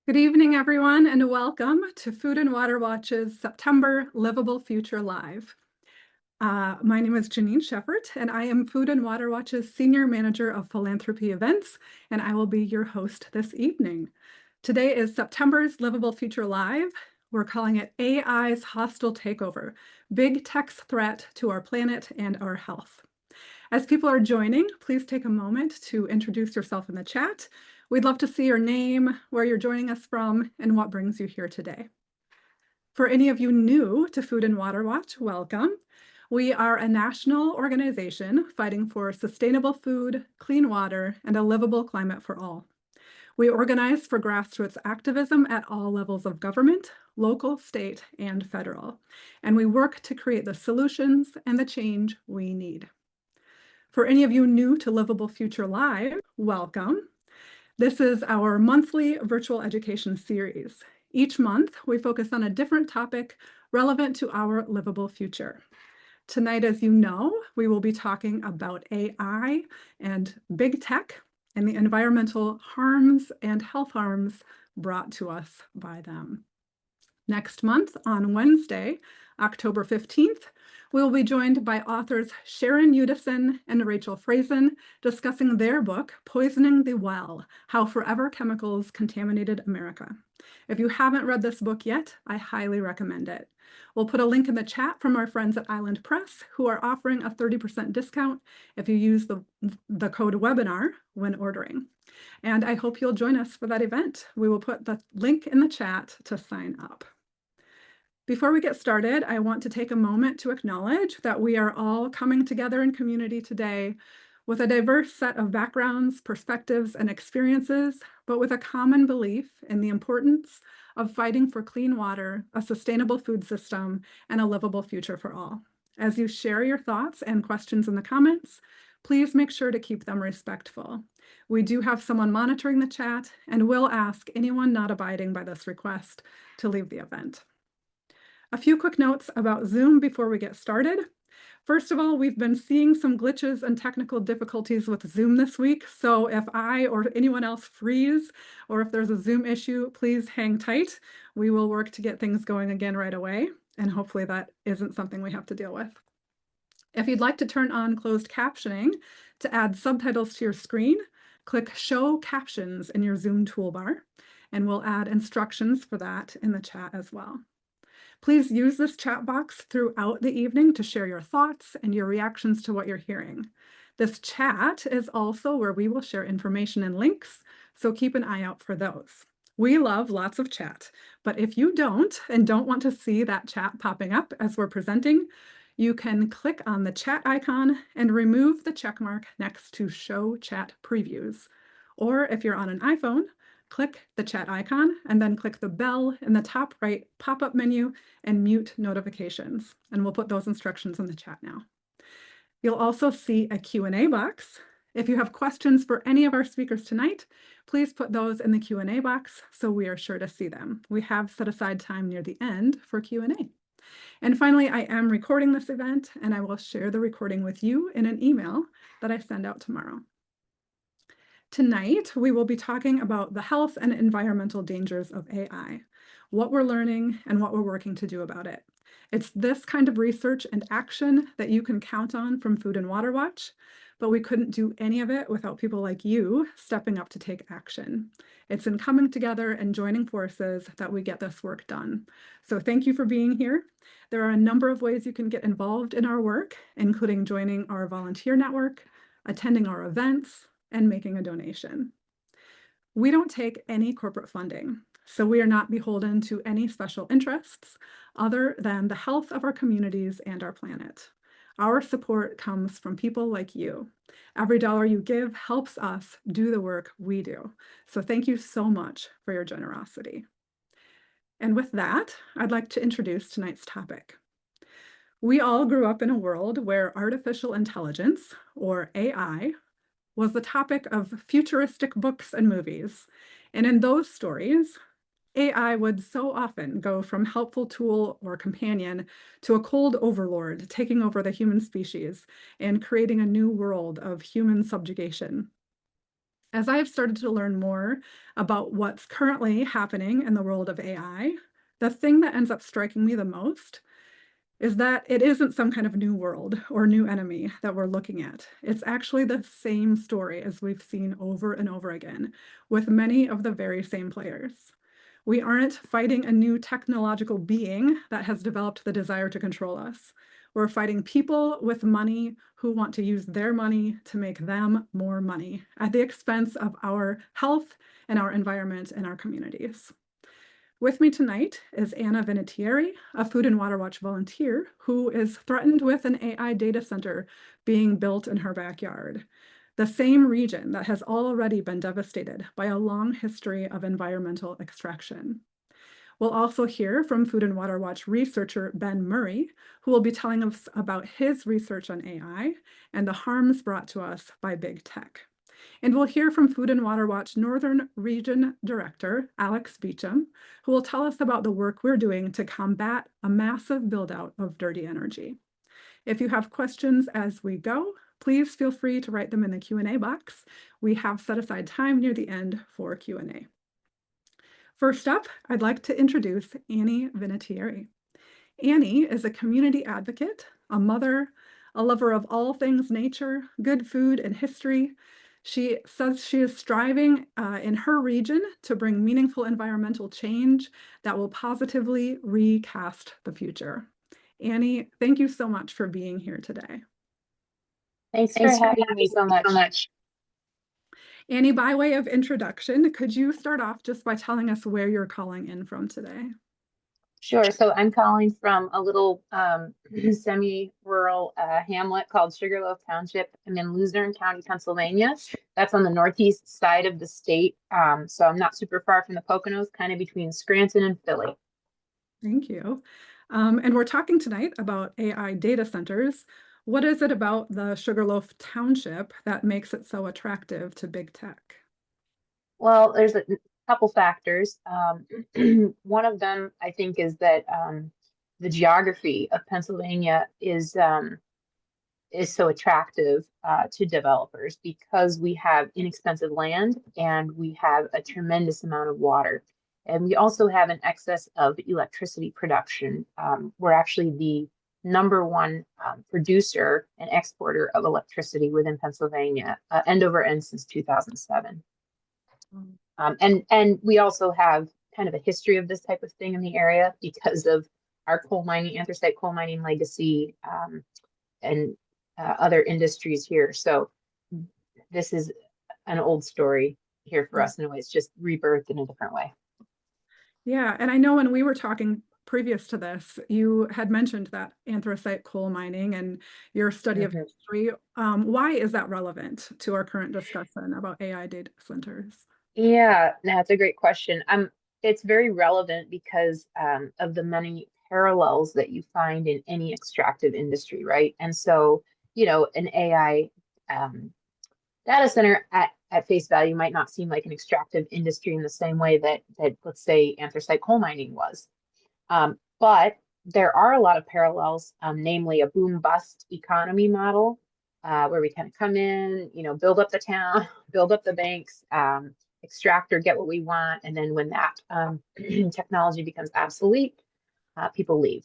Good evening, everyone, and welcome to Food and Water Watch's September Livable Future Live. My name is Janine Sheffert, and I am Food and Water Watch's Senior Manager of Philanthropy Events, and I will be your host this evening. Today is September's Livable Future Live. We're calling it AI's Hostile Takeover, Big Tech's Threat to Our Planet and Our Health. As people are joining, please take a moment to introduce yourself in the chat. We'd love to see your name, where you're joining us from, and what brings you here today. For any of you new to Food and Water Watch, welcome. We are a national organization fighting for sustainable food, clean water, and a livable climate for all. We organize for grassroots activism at all levels of government, local, state, and federal, and we work to create the solutions and the change we need. For any of you new to Livable Future Live, welcome. This is our monthly virtual education series. Each month, we focus on a different topic relevant to our livable future. Tonight, as you know, we will be talking about AI and big tech and the environmental harms and health harms brought to us by them. Next month, on Wednesday, October 15th, we will be joined by authors Sharon Udison and Rachel Frazen discussing their book, Poisoning the Well: How Forever Chemicals Contaminated America. If you haven't read this book yet, I highly recommend it. We'll put a link in the chat from our friends at Island Press, who are offering a 30% discount if you use the code webinar when ordering. And I hope you'll join us for that event. We will put the link in the chat to sign up. Before we get started, I want to take a moment to acknowledge that we are all coming together in community today with a diverse set of backgrounds, perspectives, and experiences, but with a common belief in the importance of fighting for clean water, a sustainable food system, and a livable future for all. As you share your thoughts and questions in the comments, please make sure to keep them respectful. We do have someone monitoring the chat and will ask anyone not abiding by this request to leave the event. A few quick notes about Zoom before we get started. First of all, we've been seeing some glitches and technical difficulties with Zoom this week. So if I or anyone else freeze, or if there's a Zoom issue, please hang tight. We will work to get things going again right away. And hopefully that isn't something we have to deal with. If you'd like to turn on closed captioning to add subtitles to your screen, click Show Captions in your Zoom toolbar, and we'll add instructions for that in the chat as well. Please use this chat box throughout the evening to share your thoughts and your reactions to what you're hearing. This chat is also where we will share information and links, so keep an eye out for those. We love lots of chat, but if you don't want to see that chat popping up as we're presenting, you can click on the chat icon and remove the check mark next to Show Chat Previews. Or if you're on an iPhone, click the chat icon and then click the bell in the top right pop-up menu and mute notifications. And we'll put those instructions in the chat now. You'll also see a Q&A box. If you have questions for any of our speakers tonight, please put those in the Q&A box so we are sure to see them. We have set aside time near the end for Q&A. And finally, I am recording this event, and I will share the recording with you in an email that I send out tomorrow. Tonight, we will be talking about the health and environmental dangers of AI, what we're learning and what we're working to do about it. It's this kind of research and action that you can count on from Food and Water Watch, but we couldn't do any of it without people like you stepping up to take action. It's in coming together and joining forces that we get this work done. So thank you for being here. There are a number of ways you can get involved in our work, including joining our volunteer network, attending our events, and making a donation. We don't take any corporate funding, so we are not beholden to any special interests other than the health of our communities and our planet. Our support comes from people like you. Every dollar you give helps us do the work we do. So thank you so much for your generosity. And with that, I'd like to introduce tonight's topic. We all grew up in a world where artificial intelligence, or AI, was the topic of futuristic books and movies. And in those stories, AI would so often go from helpful tool or companion to a cold overlord, taking over the human species and creating a new world of human subjugation. As I have started to learn more about what's currently happening in the world of AI, the thing that ends up striking me the most is that it isn't some kind of new world or new enemy that we're looking at. It's actually the same story as we've seen over and over again with many of the very same players. We aren't fighting a new technological being that has developed the desire to control us. We're fighting people with money who want to use their money to make them more money at the expense of our health and our environment and our communities. With me tonight is Anna Vinatieri, a Food and Water Watch volunteer who is threatened with an AI data center being built in her backyard, the same region that has already been devastated by a long history of environmental extraction. We'll also hear from Food and Water Watch researcher Ben Murray, who will be telling us about his research on AI and the harms brought to us by big tech. And we'll hear from Food and Water Watch Northern Region Director, Alex Beecham, who will tell us about the work we're doing to combat a massive build-out of dirty energy. If you have questions as we go, please feel free to write them in the Q&A box. We have set aside time near the end for Q&A. First up, I'd like to introduce Annie Vinatieri. Annie is a community advocate, a mother, a lover of all things nature, good food, and history. She says she is striving in her region to bring meaningful environmental change that will positively recast the future. Annie, thank you so much for being here today. Thanks for having me so much. Annie, by way of introduction, could you start off just by telling us where you're calling in from today? Sure. So I'm calling from a little semi-rural hamlet called Sugarloaf Township. I'm in Luzerne County, Pennsylvania. That's on the northeast side of the state. So I'm not super far from the Poconos, kind of between Scranton and Philly. Thank you. And we're talking tonight about AI data centers. What is it about the Sugarloaf Township that makes it so attractive to big tech? Well, there's a couple factors. One of them, I think, is that the geography of Pennsylvania is so attractive to developers because we have inexpensive land and we have a tremendous amount of water. And we also have an excess of electricity production. We're actually the number one producer and exporter of electricity within Pennsylvania, end over end since 2007. And we also have kind of a history of this type of thing in the area because of our coal mining, anthracite coal mining legacy, and other industries here. So this is an old story here for us in a way. It's just rebirthed in a different way. Yeah, and I know when we were talking previous to this, you had mentioned that anthracite coal mining and your study of history. Why is that relevant to our current discussion about AI data centers? Yeah, that's a great question. It's very relevant because of the many parallels that you find in any extractive industry, right? And so, an AI data center at face value might not seem like an extractive industry in the same way that let's say anthracite coal mining was. But there are a lot of parallels, namely a boom bust economy model, where we kind of come in, build up the town, build up the banks, extract or get what we want. And then when that technology becomes obsolete, people leave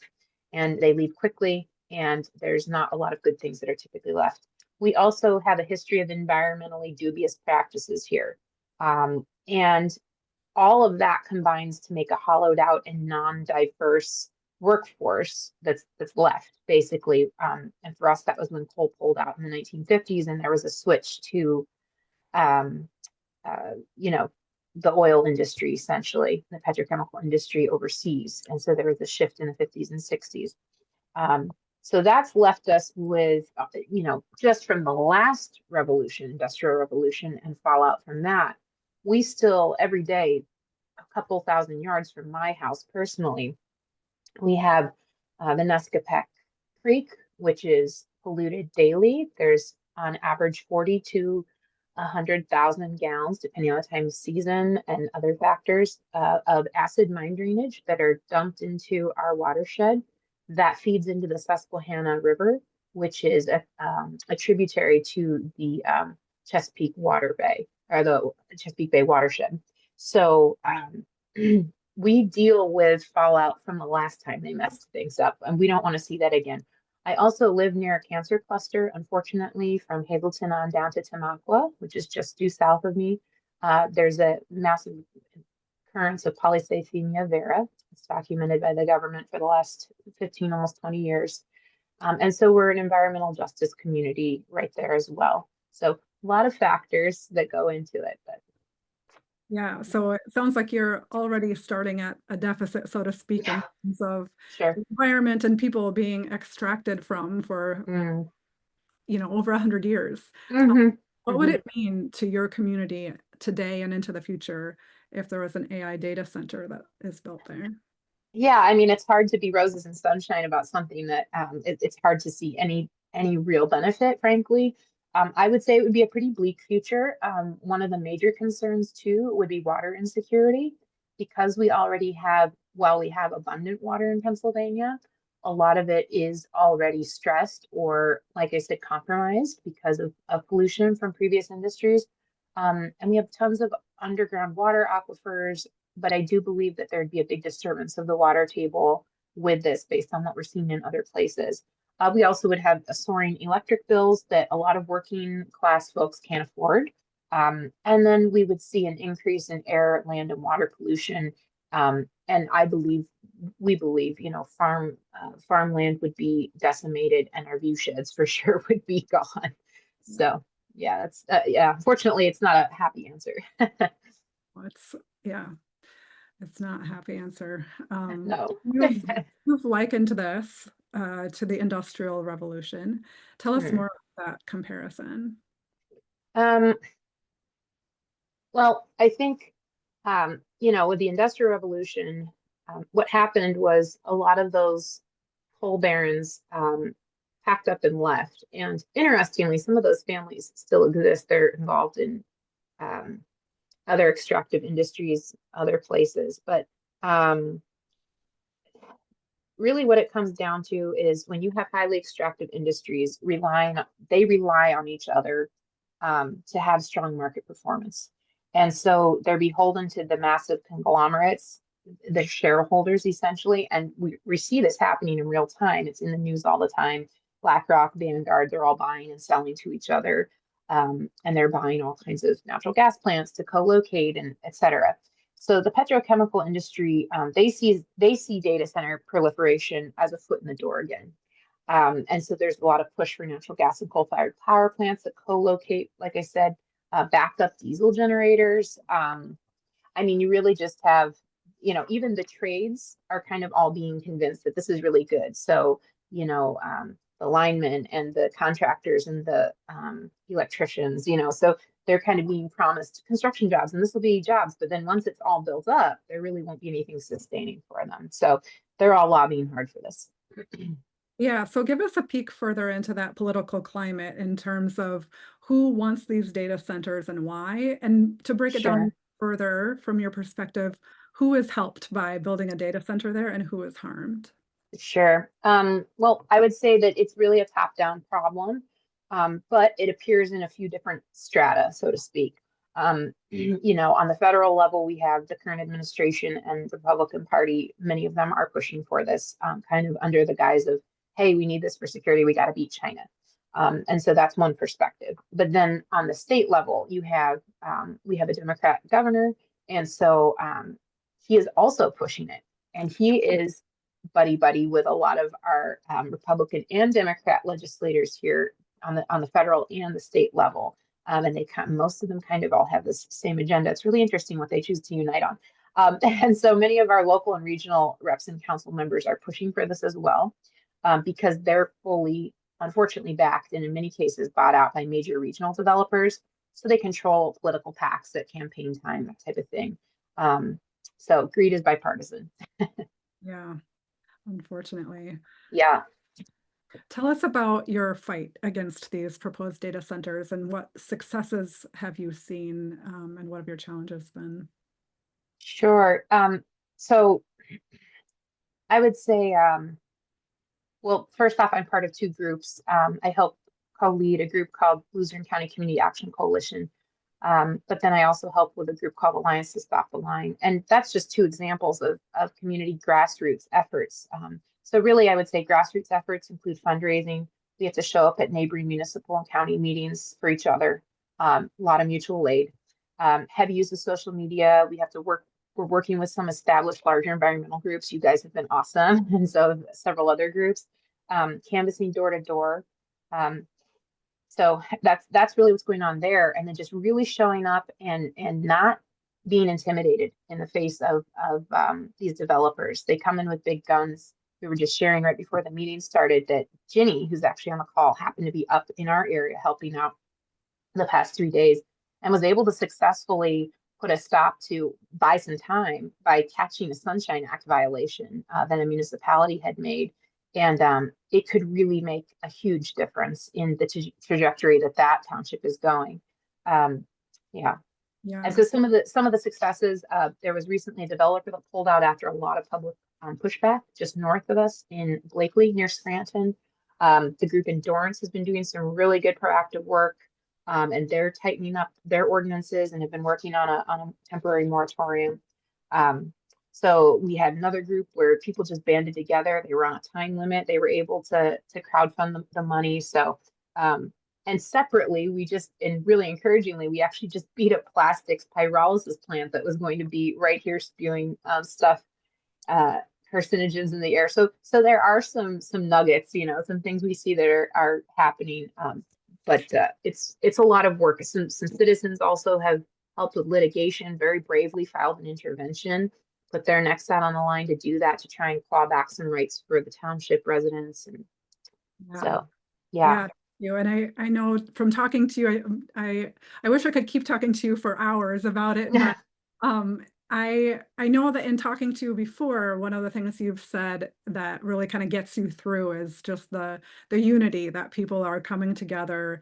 and they leave quickly. And there's not a lot of good things that are typically left. We also have a history of environmentally dubious practices here. And all of that combines to make a hollowed out and non-diverse workforce that's left, basically. And for us, that was when coal pulled out in the 1950s, and there was a switch to, the oil industry, essentially, the petrochemical industry overseas. And so there was a shift in the 50s and 60s. So that's left us with, just from the last revolution, industrial revolution, and fallout from that, we still, every day, a couple thousand yards from my house personally, we have the Nescapec Creek, which is polluted daily. There's on average 40 to 100,000 gallons, depending on the time of season and other factors, of acid mine drainage that are dumped into our watershed. That feeds into the Susquehanna River, which is a tributary to the Chesapeake Water Bay or the Chesapeake Bay watershed. So we deal with fallout from the last time they messed things up, and we don't want to see that again. I also live near a cancer cluster, unfortunately, from Hazleton on down to Tamaqua, which is just due south of me. There's a massive occurrence of polycythemia vera. It's documented by the government for the last 15, almost 20 years. And so we're an environmental justice community right there as well. So a lot of factors that go into it, but Yeah, so it sounds like you're already starting at a deficit, so to speak, yeah, in terms of sure. the environment and people being extracted from for, Mm. over 100 years. Hmm. What would Hmm. it mean to your community today and into the future if there was an AI data center that is built there? Yeah, I mean, it's hard to be roses and sunshine about something that it's hard to see any real benefit, frankly. I would say it would be a pretty bleak future. One of the major concerns too would be water insecurity because we already have, while we have abundant water in Pennsylvania, a lot of it is already stressed or, like I said, compromised because of pollution from previous industries. And we have tons of underground water aquifers, but I do believe that there'd be a big disturbance of the water table with this based on what we're seeing in other places. We also would have a soaring electric bills that a lot of working class folks can't afford. And then we would see an increase in air, land, and water pollution. And we believe, farmland would be decimated and our view sheds for sure would be gone. So yeah, yeah, unfortunately, it's not a happy answer. It's, yeah, it's not a happy answer. No. You've, you've likened this to the Industrial Revolution. Tell us Hmm. more about that comparison. Um, well, I think, with the Industrial Revolution, what happened was a lot of those coal barons packed up and left. And interestingly, some of those families still exist. They're involved in um, other extractive industries, other places. But really what it comes down to is when you have highly extractive industries they rely on each other to have strong market performance. And so they're beholden to the massive conglomerates, the shareholders essentially. And we see this happening in real time. It's in the news all the time. BlackRock, Vanguard, they're all buying and selling to each other. And they're buying all kinds of natural gas plants to co-locate and et cetera. So the petrochemical industry, they see data center proliferation as a foot in the door again. And so there's a lot of push for natural gas and coal-fired power plants that co-locate, like I said, backup diesel generators. I mean, you really just have, even the trades are kind of all being convinced that this is really good. So, the linemen and the contractors and the electricians, so they're kind of being promised construction jobs and this will be jobs. But then once it's all built up, there really won't be anything sustaining for them. So they're all lobbying hard for this. Yeah, so give us a peek further into that political climate in terms of who wants these data centers and why. And to break it down Sure. further from your perspective, who is helped by building a data center there and who is harmed? Sure. Well, I would say that it's really a top-down problem, but it appears in a few different strata, so to speak. On the federal level, we have the current administration and the Republican Party. Many of them are pushing for this, kind of under the guise of, "Hey, we need this for security. We got to beat China." And so that's one perspective. But then on the state level, we have a Democrat governor, and so he is also pushing it, and he is buddy buddy with a lot of our Republican and Democrat legislators here on the federal and the state level. And most of them kind of all have this same agenda. It's really interesting what they choose to unite on. And so many of our local and regional reps and council members are pushing for this as well, because they're fully, unfortunately, backed and in many cases bought out by major regional developers. So they control political PACs at campaign time, that type of thing. So greed is bipartisan. Yeah, unfortunately. Yeah. Tell us about your fight against these proposed data centers and what successes have you seen, and what have your challenges been? Sure. So I would say, well, first off, I'm part of two groups. I help co-lead a group called Luzerne County Community Action Coalition. But then I also help with a group called Alliance to Stop the Line. And that's just two examples of community grassroots efforts. So really, I would say grassroots efforts include fundraising. We have to show up at neighboring municipal and county meetings for each other. A lot of mutual aid. Heavy use of social media. We're working with some established larger environmental groups. You guys have been awesome. And so several other groups. Canvassing door to door. So that's really what's going on there. And then just really showing up and not being intimidated in the face of these developers. They come in with big guns. We were just sharing right before the meeting started that Ginny, who's actually on the call, happened to be up in our area helping out the past 3 days and was able to successfully put a stop to buy some time by catching a Sunshine Act violation that a municipality had made. And it could really make a huge difference in the trajectory that township is going. Yeah. Yeah. And so some of the successes, there was recently a developer that pulled out after a lot of public pushback just north of us in Blakely near Scranton. The group Endurance has been doing some really good proactive work, and they're tightening up their ordinances and have been working on a temporary moratorium. So we had another group where people just banded together. They were on a time limit. They were able to crowdfund the money. So and separately, and really encouragingly, we actually just beat up plastics pyrolysis plant that was going to be right here spewing stuff, carcinogens in the air. So there are some nuggets, some things we see that are happening. But it's a lot of work. Some citizens also have helped with litigation, very bravely filed an intervention, put their necks out on the line to do that, to try and claw back some rights for the township residents. And so, yeah. You and I know from talking to you, I wish I could keep talking to you for hours about it, but I know that in talking to you before, one of the things you've said that really kind of gets you through is just the unity that people are coming together,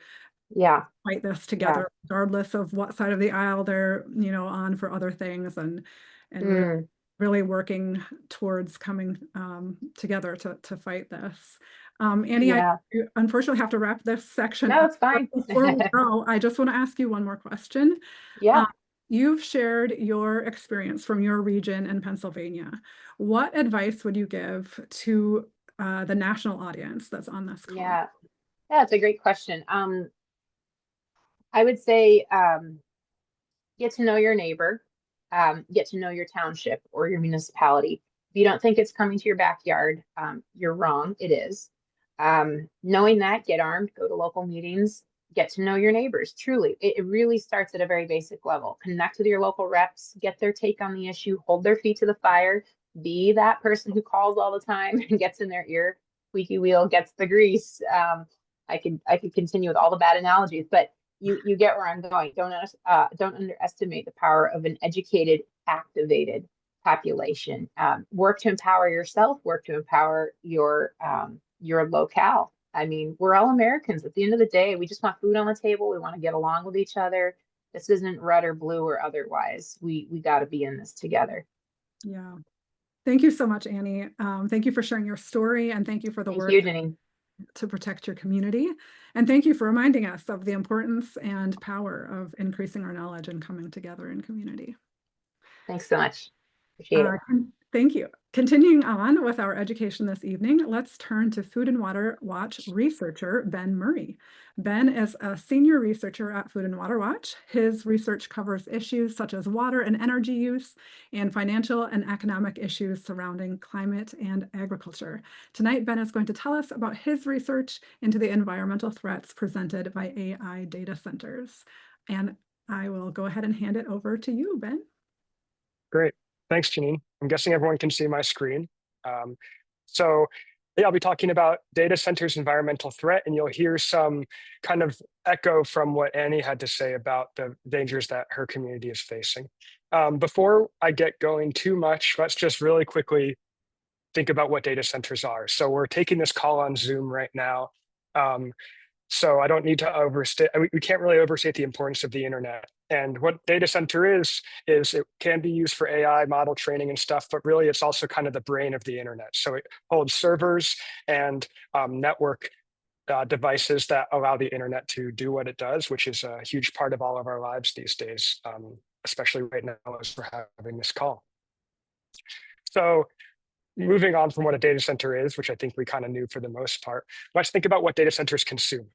fight this together, regardless of what side of the aisle they're on for other things, and really working towards coming together to fight this. Annie, I unfortunately have to wrap this section No, up. it's fine. Before we go, I just want to ask you one more question. Yeah. You've shared your experience from your region in Pennsylvania. What advice would you give to the national audience that's on this call? Yeah, it's a great question. I would say get to know your neighbor, get to know your township or your municipality. If you don't think it's coming to your backyard, you're wrong. It is. Knowing that, get armed, go to local meetings, get to know your neighbors. Truly, it really starts at a very basic level. Connect with your local reps, get their take on the issue, hold their feet to the fire, be that person who calls all the time and gets in their ear. Squeaky wheel gets the grease. I could continue with all the bad analogies, but you get where I'm going. Don't underestimate the power of an educated, activated population. Work to empower yourself. Work to empower your locale. I mean, we're all Americans. At the end of the day, we just want food on the table. We want to get along with each other. This isn't red or blue or otherwise. We got to be in this together. Yeah. Thank you so much, Annie. Thank you for sharing your story, and thank you for the work to protect your community. And thank you for reminding us of the importance and power of increasing our knowledge and coming together in community. Thanks so much. Appreciate it. Thank you. Continuing on with our education this evening, let's turn to Food and Water Watch researcher Ben Murray. Ben is a senior researcher at Food and Water Watch. His research covers issues such as water and energy use and financial and economic issues surrounding climate and agriculture. Tonight, Ben is going to tell us about his research into the environmental threats presented by AI data centers. And I will go ahead and hand it over to you, Ben. Great. Thanks, Janine. I'm guessing everyone can see my screen. So yeah, I'll be talking about data centers' environmental threat, and you'll hear some kind of echo from what Annie had to say about the dangers that her community is facing. Before I get going too much, let's just really quickly think about what data centers are. So we're taking this call on Zoom right now. So I don't need to overstate, we can't really overstate the importance of the internet. And what data center is it can be used for AI model training and stuff, but really it's also kind of the brain of the internet. So it holds servers and network devices that allow the internet to do what it does, which is a huge part of all of our lives these days, especially right now as we're having this call. So moving on from what a data center is, which I think we kind of knew for the most part, let's think about what data centers consume.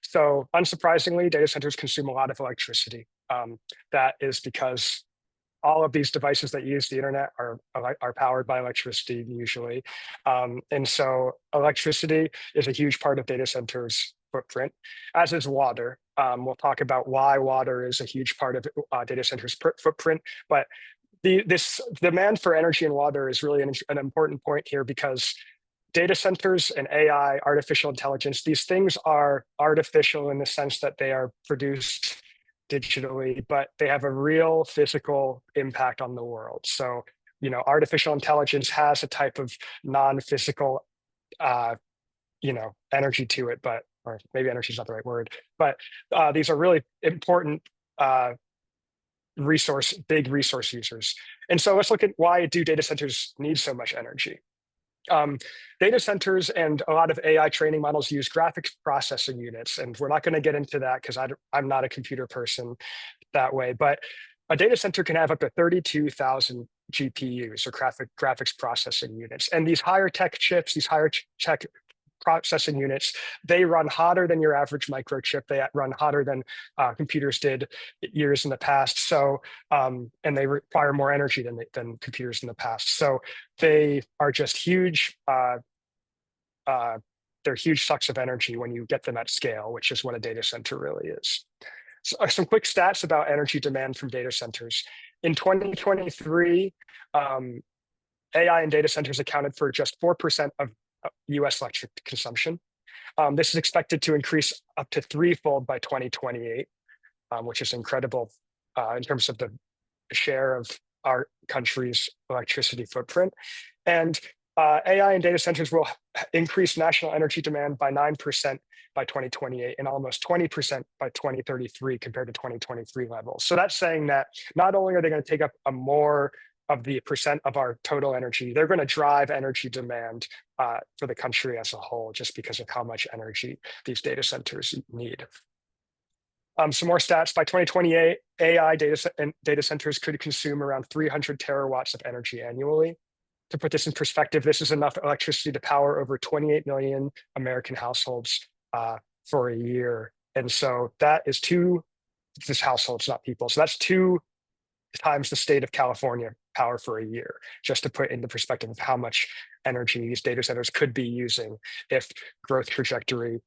So unsurprisingly, data centers consume a lot of electricity. That is because all of these devices that use the internet are powered by electricity usually. And so electricity is a huge part of data centers footprint, as is water. We'll talk about why water is a huge part of data centers footprint, but this demand for energy and water is really an important point here, because data centers and AI, artificial intelligence, these things are artificial in the sense that they are produced digitally, but they have a real physical impact on the world. So, artificial intelligence has a type of non-physical, energy to it, or maybe energy is not the right word, but these are really important big resource users. And so let's look at why do data centers need so much energy. Data centers and a lot of AI training models use graphics processing units, and we're not going to get into that because I'm not a computer person that way, but a data center can have up to 32,000 GPUs, or graphics processing units. And these higher tech chips, these higher tech processing units, they run hotter than your average microchip. They run hotter than computers did years in the past. So, and they require more energy than computers in the past. So they are just huge. They're huge sucks of energy when you get them at scale, which is what a data center really is. So, some quick stats about energy demand from data centers. In 2023, AI and data centers accounted for just 4% of US electric consumption. This is expected to increase up to threefold by 2028, which is incredible in terms of the share of our country's electricity footprint. And AI and data centers will increase national energy demand by 9% by 2028 and almost 20% by 2033 compared to 2023 levels. So that's saying that not only are they going to take up a more of the percent of our total energy, they're going to drive energy demand for the country as a whole, just because of how much energy these data centers need. Some more stats. By 2028, AI data centers could consume around 300 terawatts of energy annually. To put this in perspective, this is enough electricity to power over 28 million American households for a year. And so that is just households, not people. So that's 2 times the state of California power for a year, just to put into perspective of how much energy these data centers could be using if growth trajectory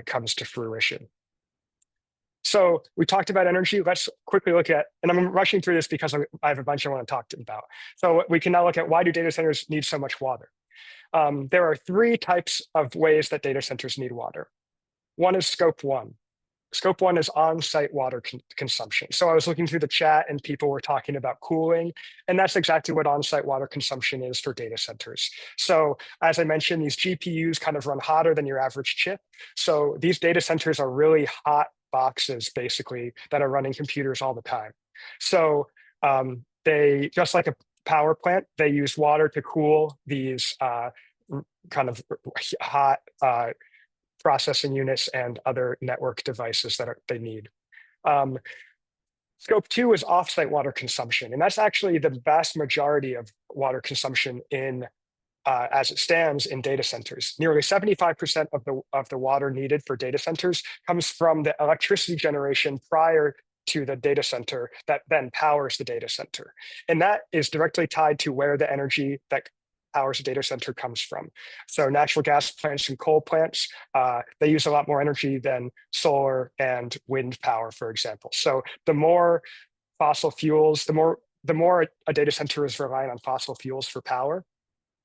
comes to fruition. So we talked about energy. Let's quickly look at, and I'm rushing through this because I have a bunch I want to talk about. So we can now look at, why do data centers need so much water? There are 3 types of ways that data centers need water. One is scope 1. Scope 1 is on-site water consumption. So I was looking through the chat and people were talking about cooling, and that's exactly what on-site water consumption is for data centers. So as I mentioned, these GPUs kind of run hotter than your average chip. So these data centers are really hot boxes, basically, that are running computers all the time. So they, just like a power plant, they use water to cool these kind of hot processing units and other network devices that they need. Scope 2 is offsite water consumption, and that's actually the vast majority of water consumption in as it stands in data centers. Nearly 75% of the water needed for data centers comes from the electricity generation prior to the data center that then powers the data center. And that is directly tied to where the energy that powers a data center comes from. So natural gas plants and coal plants, they use a lot more energy than solar and wind power, for example. So the more fossil fuels, the more a data center is relying on fossil fuels for power,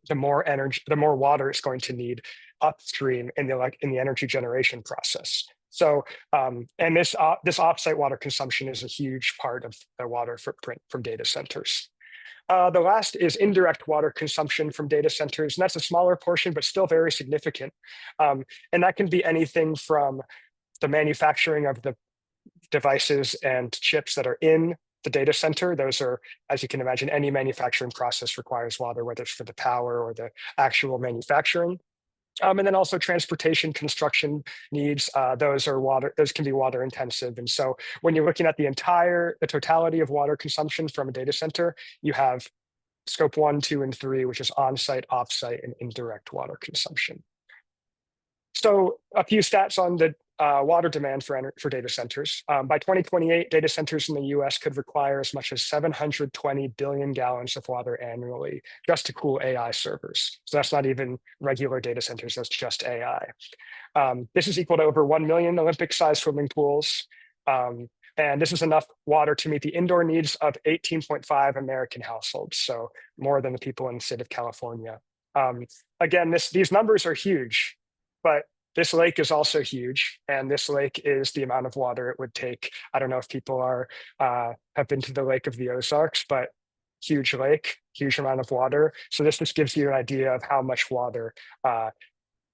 the more energy, the more water it's going to need upstream in the energy generation process. So, and this offsite water consumption is a huge part of the water footprint from data centers. The last is indirect water consumption from data centers, and that's a smaller portion, but still very significant. And that can be anything from the manufacturing of the devices and chips that are in the data center. Those are, as you can imagine, any manufacturing process requires water, whether it's for the power or the actual manufacturing. And then also transportation, construction needs, those can be water intensive. And so when you're looking at the totality of water consumption from a data center, you have scope 1, 2, and 3, which is on-site, off-site, and indirect water consumption. So a few stats on the water demand for data centers. By 2028, data centers in the US could require as much as 720 billion gallons of water annually just to cool AI servers. So that's not even regular data centers, that's just AI. This is equal to over 1 million Olympic-sized swimming pools. And this is enough water to meet the indoor needs of 18.5 American households, so more than the people in the state of California. Again, these numbers are huge, but this lake is also huge, and this lake is the amount of water it would take. I don't know if people have been to the Lake of the Ozarks, but huge lake, huge amount of water. So this just gives you an idea of how much water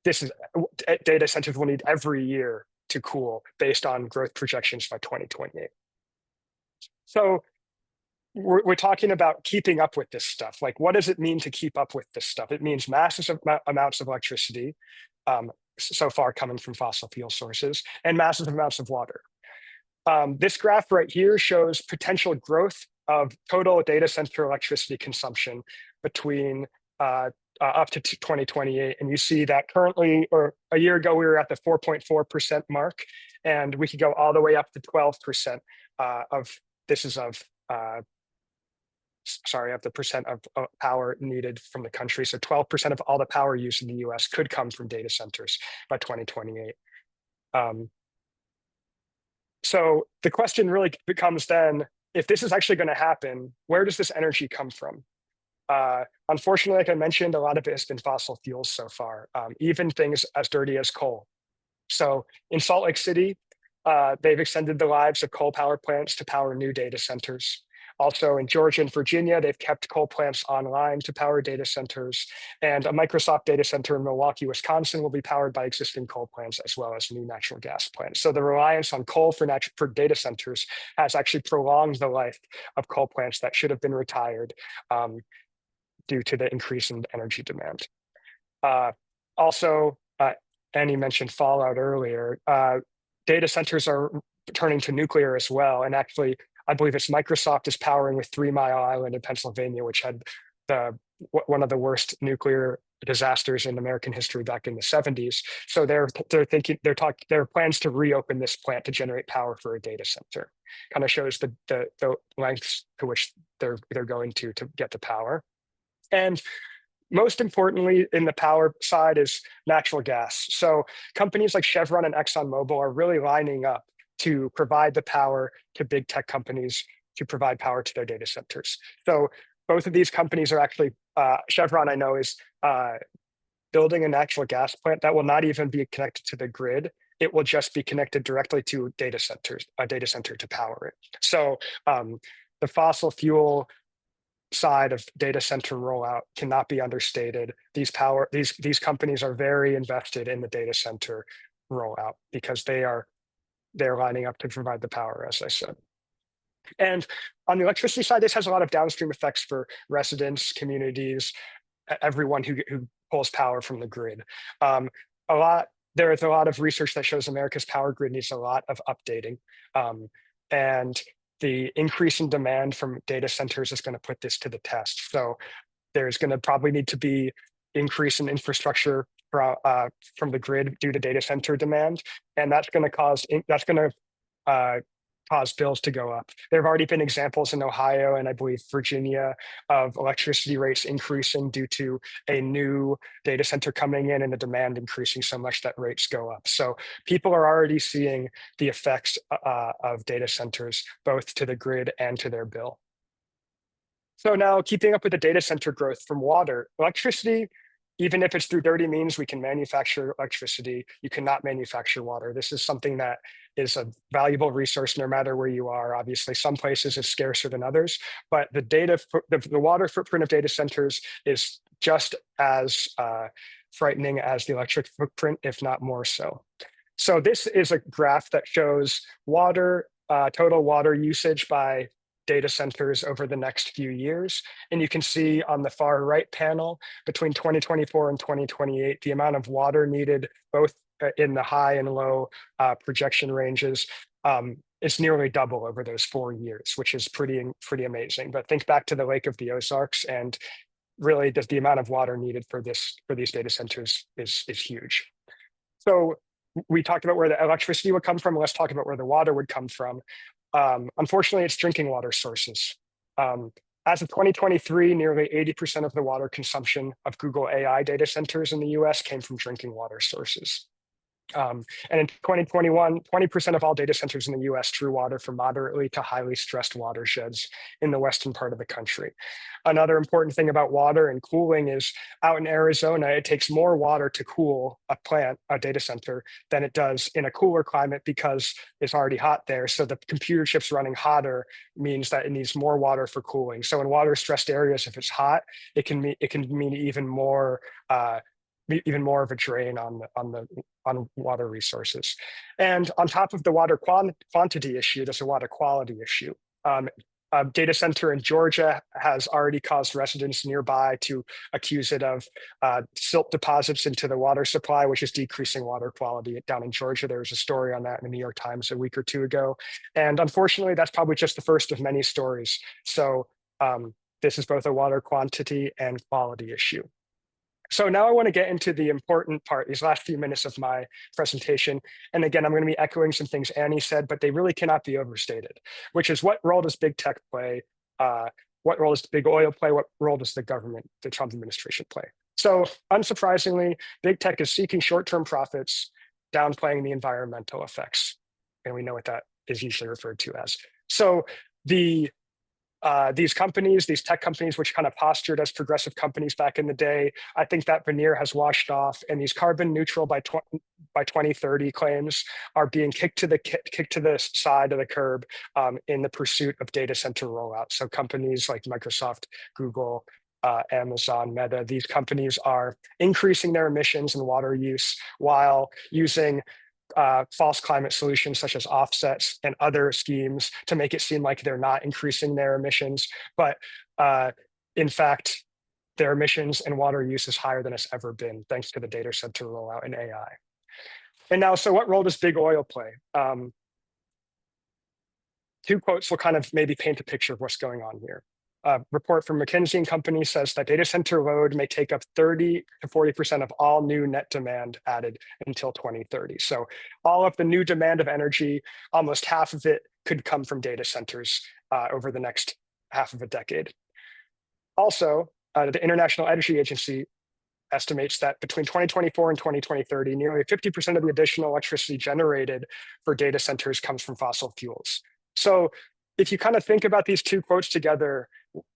data centers will need every year to cool based on growth projections by 2028. So we're talking about keeping up with this stuff. Like, what does it mean to keep up with this stuff? It means massive amounts of electricity, so far coming from fossil fuel sources, and massive amounts of water. This graph right here shows potential growth of total data center electricity consumption between up to 2028. And you see that currently, or a year ago, we were at the 4.4% mark, and we could go all the way up to 12% of the percent of power needed from the country. So 12% of all the power used in the US could come from data centers by 2028. So the question really becomes then, if this is actually going to happen, where does this energy come from? Unfortunately, like I mentioned, a lot of it has been fossil fuels so far, even things as dirty as coal. So in Salt Lake City, they've extended the lives of coal power plants to power new data centers. Also in Georgia and Virginia, they've kept coal plants online to power data centers. And a Microsoft data center in Milwaukee, Wisconsin will be powered by existing coal plants as well as new natural gas plants. So the reliance on coal for data centers has actually prolonged the life of coal plants that should have been retired due to the increase in energy demand. Also, Annie mentioned fallout earlier. Data centers are turning to nuclear as well. And actually, I believe it's Microsoft is powering with 3 Mile Island in Pennsylvania, which had one of the worst nuclear disasters in American history back in the 70s. So there are plans to reopen this plant to generate power for a data center. Kind of shows the lengths to which they're going to get the power. And most importantly, in the power side is natural gas. So companies like Chevron and ExxonMobil are really lining up to provide the power to big tech companies to provide power to their data centers. So both of these companies are actually, Chevron, I know, is building a natural gas plant that will not even be connected to the grid. It will just be connected directly to a data center to power it. So the fossil fuel side of data center rollout cannot be understated. These companies are very invested in the data center rollout because they're lining up to provide the power, as I said. And on the electricity side, this has a lot of downstream effects for residents, communities, everyone who pulls power from the grid. There is a lot of research that shows America's power grid needs a lot of updating. And the increase in demand from data centers is going to put this to the test. So there's going to probably need to be increase in infrastructure from the grid due to data center demand, and that's going to cause bills to go up. There have already been examples in Ohio and I believe Virginia of electricity rates increasing due to a new data center coming in and the demand increasing so much that rates go up. So people are already seeing the effects of data centers both to the grid and to their bill. So now, keeping up with the data center growth from water, electricity, even if it's through dirty means, we can manufacture electricity. You cannot manufacture water. This is something that is a valuable resource no matter where you are. Obviously, some places it's scarcer than others, but the water footprint of data centers is just as frightening as the electric footprint, if not more so. So this is a graph that shows total water usage by data centers over the next few years. And you can see on the far right panel, between 2024 and 2028, the amount of water needed, both in the high and low projection ranges, it's nearly double over those 4 years, which is pretty amazing. But think back to the Lake of the Ozarks, and really the amount of water needed for these data centers is huge. So we talked about where the electricity would come from. Let's talk about where the water would come from. Unfortunately, it's drinking water sources. As of 2023, nearly 80% of the water consumption of Google AI data centers in the US came from drinking water sources. And in 2021, 20% of all data centers in the US drew water from moderately to highly stressed watersheds in the western part of the country. Another important thing about water and cooling is out in Arizona, it takes more water to cool a data center, than it does in a cooler climate because it's already hot there. So the computer chips running hotter means that it needs more water for cooling. So in water stressed areas, if it's hot, it can mean even more of a drain on water resources. And on top of the water quantity issue, there's a water quality issue. A data center in Georgia has already caused residents nearby to accuse it of silt deposits into the water supply, which is decreasing water quality down in Georgia. There was a story on that in the New York Times a week or two ago. And unfortunately, that's probably just the first of many stories. So this is both a water quantity and quality issue. So now I want to get into the important part, these last few minutes of my presentation. And again, I'm going to be echoing some things Annie said, but they really cannot be overstated, which is what role does big tech play? What role does big oil play? What role does the government, the Trump administration play? So unsurprisingly, big tech is seeking short-term profits, downplaying the environmental effects. And we know what that is usually referred to as. So these companies, these tech companies, which kind of postured as progressive companies back in the day, I think that veneer has washed off, and these carbon neutral by 2030 claims are being kicked to the side of the curb in the pursuit of data center rollout. So companies like Microsoft, Google, Amazon, Meta, these companies are increasing their emissions and water use while using false climate solutions such as offsets and other schemes to make it seem like they're not increasing their emissions. But in fact, their emissions and water use is higher than it's ever been, thanks to the data center rollout and AI. And now, so what role does big oil play? Two quotes will kind of maybe paint a picture of what's going on here. A report from McKinsey & Company says that data center load may take up 30 to 40% of all new net demand added until 2030. So all of the new demand of energy, almost half of it could come from data centers over the next half of a decade. Also, the International Energy Agency estimates that between 2024 and 2030, nearly 50% of the additional electricity generated for data centers comes from fossil fuels. So if you kind of think about these two quotes together,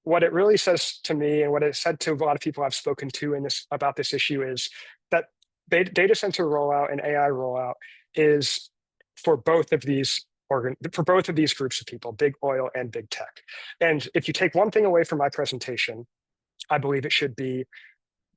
what it really says to me, and what it said to a lot of people I've spoken to about this issue, is that data center rollout and AI rollout is for both of these groups of people, big oil and big tech. And if you take one thing away from my presentation, I believe it should be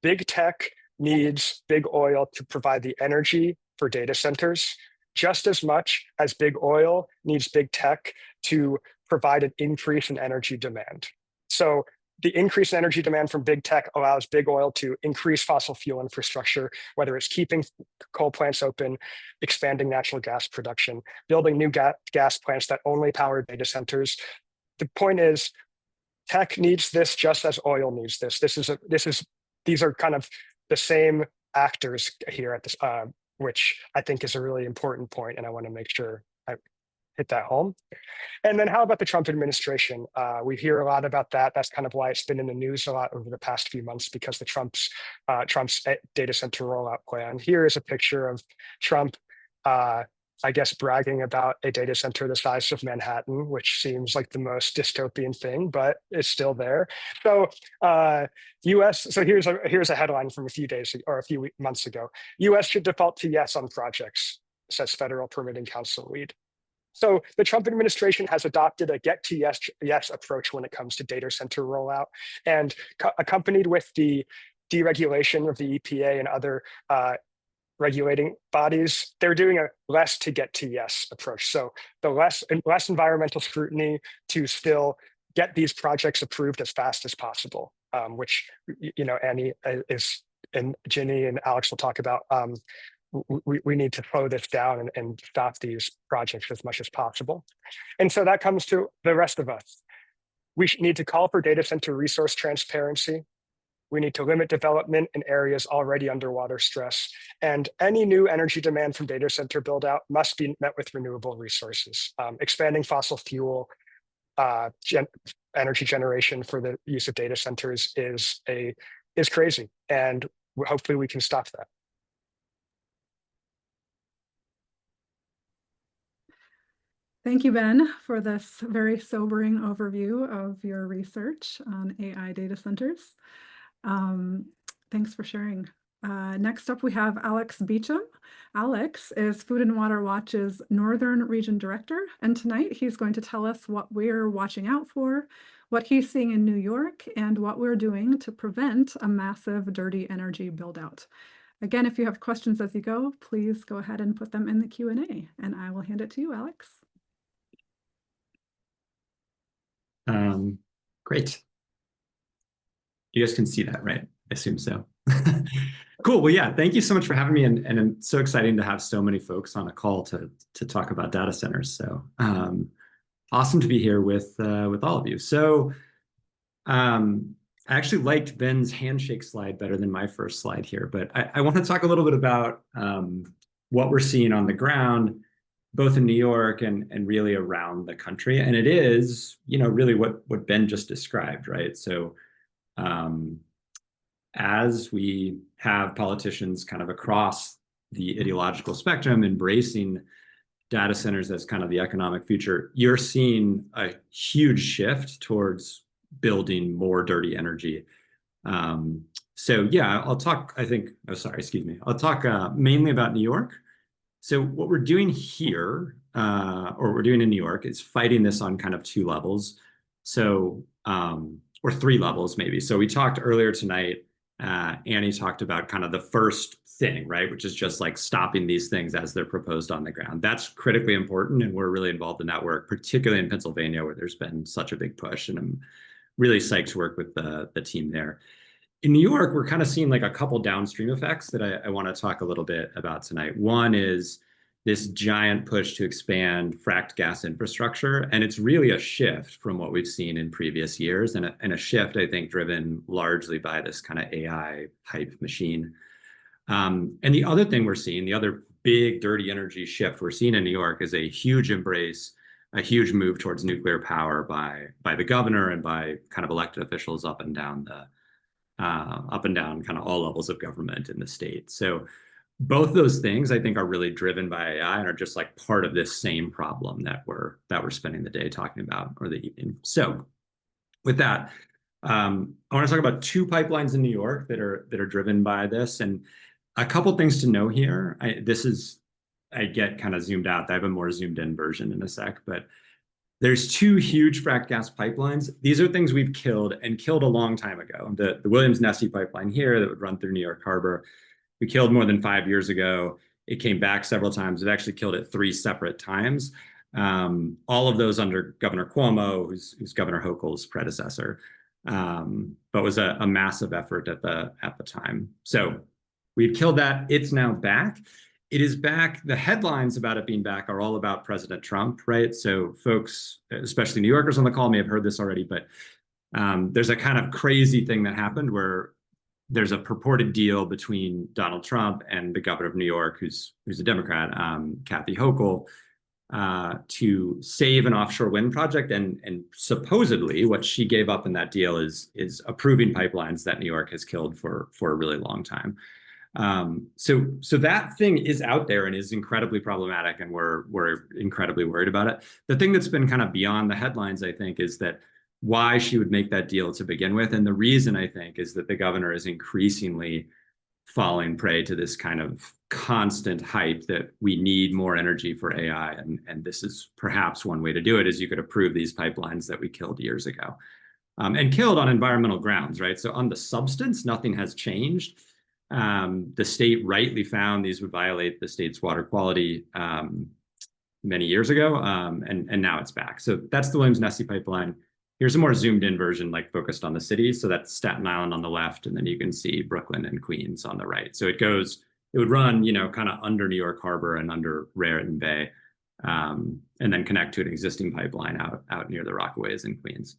big tech needs big oil to provide the energy for data centers, just as much as big oil needs big tech to provide an increase in energy demand. So the increase in energy demand from big tech allows big oil to increase fossil fuel infrastructure, whether it's keeping coal plants open, expanding natural gas production, building new gas plants that only power data centers. The point is, tech needs this just as oil needs this. These are kind of the same actors here at this, which I think is a really important point, and I want to make sure I hit that home. And then how about the Trump administration? We hear a lot about that. That's kind of why it's been in the news a lot over the past few months, because the Trump's data center rollout plan. Here is a picture of Trump, I guess, bragging about a data center the size of Manhattan, which seems like the most dystopian thing, but it's still there. So US, so here's a headline from a few days or a few months ago. US should default to yes on projects, says Federal Permitting Council lead. So the Trump administration has adopted a get to yes approach when it comes to data center rollout, and accompanied with the deregulation of the EPA and other regulating bodies, they're doing a less to get to yes approach. So the less environmental scrutiny to still get these projects approved as fast as possible, which, you know, Annie is, and Ginny and Alex will talk about. We need to slow this down and stop these projects as much as possible. And so that comes to the rest of us. We need to call for data center resource transparency. We need to limit development in areas already under water stress. And any new energy demand from data center build out must be met with renewable resources. Expanding fossil fuel energy generation for the use of data centers is crazy. And hopefully we can stop that. Thank you, Ben, for this very sobering overview of your research on AI data centers. Thanks for sharing. Next up, we have Alex Beecham. Alex is Food and Water Watch's Northern Region Director, and tonight he's going to tell us what we're watching out for, what he's seeing in New York, and what we're doing to prevent a massive dirty energy build-out. Again, if you have questions as you go, please go ahead and put them in the Q&A, and I will hand it to you, Alex. Great. You guys can see that, right? I assume so. Cool. Well, yeah, thank you so much for having me. And it's so exciting to have so many folks on a call to talk about data centers. So awesome to be here with all of you. So I actually liked Ben's handshake slide better than my first slide here, but I want to talk a little bit about what we're seeing on the ground, both in New York and really around the country. And it is, you know, really what Ben just described, right? So as we have politicians kind of across the ideological spectrum embracing data centers as kind of the economic future, you're seeing a huge shift towards building more dirty energy. So yeah, I'll talk, I think, oh, sorry, excuse me. I'll talk mainly about New York. So what we're doing here, or we're doing in New York, is fighting this on kind of two levels. So, or three levels maybe. So we talked earlier tonight, Annie talked about kind of the first thing, right? Which is just like stopping these things as they're proposed on the ground. That's critically important. And we're really involved in that work, particularly in Pennsylvania, where there's been such a big push. And I'm really psyched to work with the team there. In New York, we're kind of seeing like a couple downstream effects that I want to talk a little bit about tonight. One is this giant push to expand fracked gas infrastructure. And it's really a shift from what we've seen in previous years, and a shift, I think, driven largely by this kind of AI hype machine. And the other thing we're seeing, the other big dirty energy shift we're seeing in New York, is a huge embrace, a huge move towards nuclear power by the governor and by kind of elected officials up and down kind of all levels of government in the state. So both those things, I think, are really driven by AI and are just like part of this same problem that we're spending the day talking about, or the evening. So with that, I want to talk about two pipelines in New York that are driven by this, and a couple things to know here. I get kind of zoomed out. I have a more zoomed in version in a sec, but there's two huge fracked gas pipelines. These are things we've killed a long time ago. The Williams-Nessie pipeline here that would run through New York Harbor, we killed more than 5 years ago. It came back several times. It actually killed it 3 separate times. All of those under Governor Cuomo, who's Governor Hochul's predecessor, but was a massive effort at the time. So we've killed that. It's now back. It is back. The headlines about it being back are all about President Trump, right? So folks, especially New Yorkers on the call, may have heard this already, but there's a kind of crazy thing that happened where there's a purported deal between Donald Trump and the governor of New York, who's a Democrat, Kathy Hochul, to save an offshore wind project. And supposedly what she gave up in that deal is approving pipelines that New York has killed for a really long time. So that thing is out there and is incredibly problematic, and we're incredibly worried about it. The thing that's been kind of beyond the headlines, I think, is that why she would make that deal to begin with. And the reason, I think, is that the governor is increasingly falling prey to this kind of constant hype that we need more energy for AI. And this is perhaps one way to do it, is you could approve these pipelines that we killed years ago, and killed on environmental grounds, right? So on the substance, nothing has changed. The state rightly found these would violate the state's water quality many years ago, and now it's back. So that's the Williams-Nessie pipeline. Here's a more zoomed in version, like focused on the city. So that's Staten Island on the left, and then you can see Brooklyn and Queens on the right. So it would run, kind of under New York Harbor and under Raritan Bay, and then connect to an existing pipeline out near the Rockaways in Queens.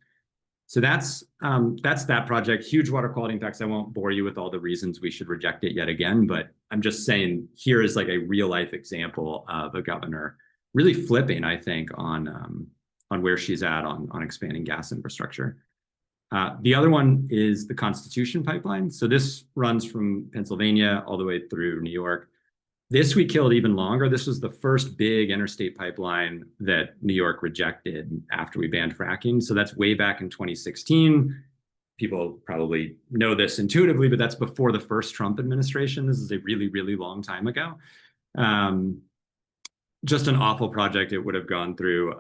So that's that project. Huge water quality impacts. I won't bore you with all the reasons we should reject it yet again, but I'm just saying here is like a real life example of a governor really flipping, I think, on where she's at on expanding gas infrastructure. The other one is the Constitution pipeline. So this runs from Pennsylvania all the way through New York. This we killed even longer. This was the first big interstate pipeline that New York rejected after we banned fracking. So that's way back in 2016. People probably know this intuitively, but that's before the first Trump administration. This is a really, really long time ago. Just an awful project. It would have gone through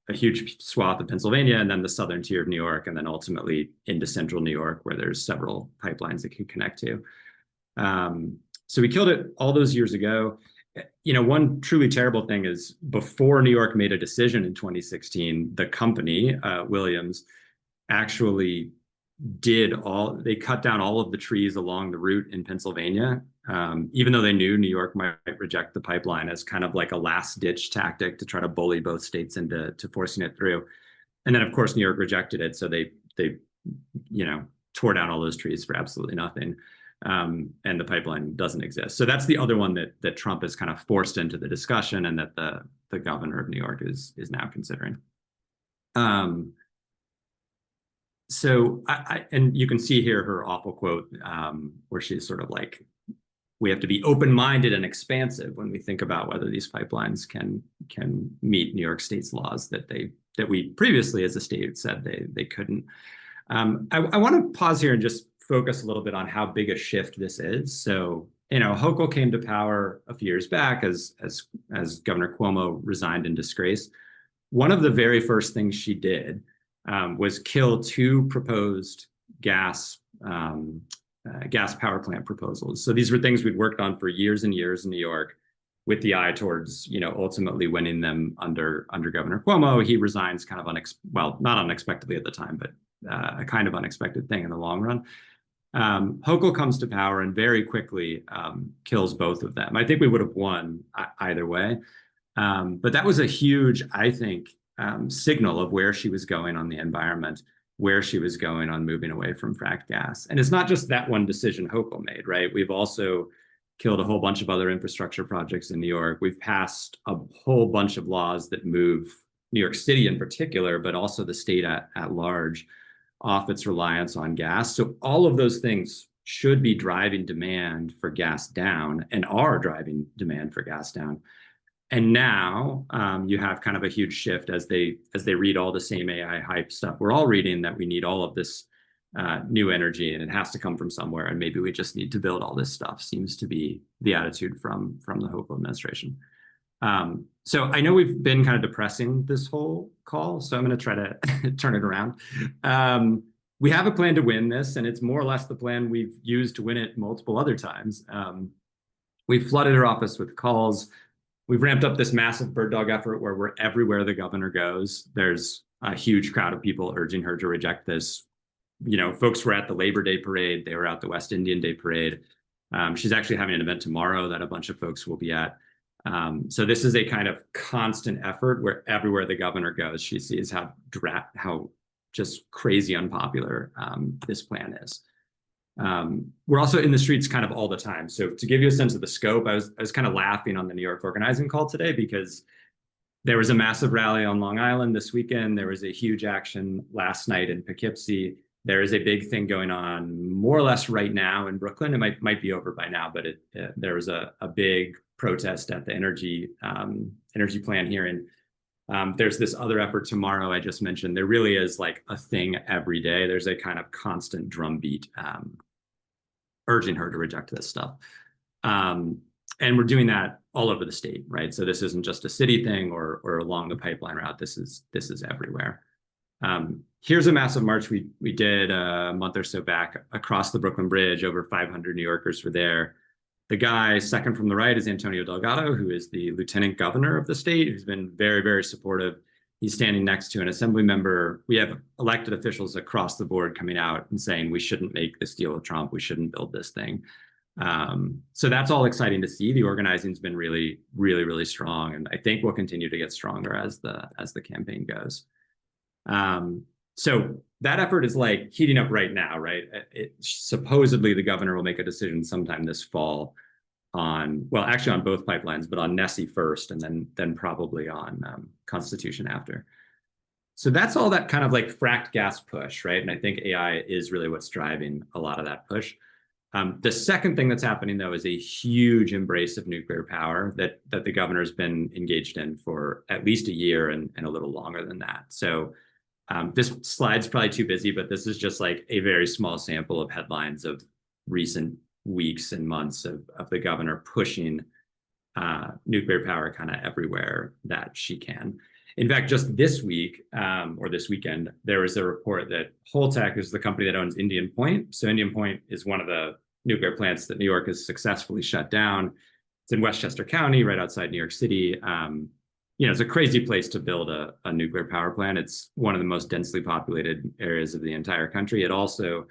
a huge swath of Pennsylvania and then the southern tier of New York, and then ultimately into central New York, where there's several pipelines that can connect to. So we killed it all those years ago. One truly terrible thing is before New York made a decision in 2016, the company, Williams, actually they cut down all of the trees along the route in Pennsylvania, even though they knew New York might reject the pipeline as kind of like a last ditch tactic to try to bully both states into forcing it through. And then of course, New York rejected it. So they tore down all those trees for absolutely nothing. And the pipeline doesn't exist. So that's the other one that Trump has kind of forced into the discussion, and that the governor of New York is now considering. So and you can see here her awful quote, where she's sort of like, we have to be open-minded and expansive when we think about whether these pipelines can meet New York State's laws that we previously as a state said they couldn't. I want to pause here and just focus a little bit on how big a shift this is. So, Hochul came to power a few years back as Governor Cuomo resigned in disgrace. One of the very first things she did was kill two proposed gas power plant proposals. So these were things we'd worked on for years and years in New York, with the eye towards, ultimately winning them under Governor Cuomo. He resigns kind of not unexpectedly at the time, but a kind of unexpected thing in the long run. Hochul comes to power and very quickly kills both of them. I think we would have won either way. But that was a huge, I think, signal of where she was going on the environment, where she was going on moving away from fracked gas. And it's not just that one decision Hochul made, right? We've also killed a whole bunch of other infrastructure projects in New York. We've passed a whole bunch of laws that move New York City in particular, but also the state at large, off its reliance on gas. So all of those things should be driving demand for gas down, and are driving demand for gas down. And now you have kind of a huge shift as they read all the same AI hype stuff we're all reading, that we need all of this new energy and it has to come from somewhere, and maybe we just need to build all this stuff, seems to be the attitude from the Hochul administration. So I know we've been kind of depressing this whole call, so I'm going to try to turn it around. We have a plan to win this, and it's more or less the plan we've used to win it multiple other times. We've flooded her office with calls. We've ramped up this massive bird dog effort where we're everywhere the governor goes. There's a huge crowd of people urging her to reject this. Folks were at the Labor Day parade. They were at the West Indian Day parade. She's actually having an event tomorrow that a bunch of folks will be at. So this is a kind of constant effort where everywhere the governor goes, she sees how just crazy unpopular this plan is. We're also in the streets kind of all the time. So to give you a sense of the scope, I was kind of laughing on the New York organizing call today, because there was a massive rally on Long Island this weekend. There was a huge action last night in Poughkeepsie. There is a big thing going on more or less right now in Brooklyn. It might be over by now, but there was a big protest at the energy plan here. And there's this other effort tomorrow I just mentioned. There really is like a thing every day. There's a kind of constant drumbeat urging her to reject this stuff. And we're doing that all over the state, right? So this isn't just a city thing or along the pipeline route. This is everywhere. here's a massive march we did a month or so back across the Brooklyn Bridge. Over 500 New Yorkers were there. The guy second from the right is Antonio Delgado, who is the lieutenant governor of the state, who's been very, very supportive. He's standing next to an assembly member. We have elected officials across the board coming out and saying we shouldn't make this deal with Trump. We shouldn't build this thing. So that's all exciting to see. The organizing's been really, really, really strong, and I think will continue to get stronger as the campaign goes. So that effort is like heating up right now, right? Supposedly the governor will make a decision sometime this fall on, well, actually on both pipelines, but on Nessie first, and then probably on Constitution after. So that's all that kind of like fracked gas push, right? And I think AI is really what's driving a lot of that push. The second thing that's happening, though, is a huge embrace of nuclear power that the governor's been engaged in for at least a year and a little longer than that. So this slide's probably too busy, but this is just like a very small sample of headlines of recent weeks and months of the governor pushing nuclear power kind of everywhere that she can. In fact, just this week or this weekend, there was a report that Holtec is the company that owns Indian Point. So Indian Point is one of the nuclear plants that New York has successfully shut down. It's in Westchester County, right outside New York City. It's a crazy place to build a nuclear power plant. It's one of the most densely populated areas of the entire country. It also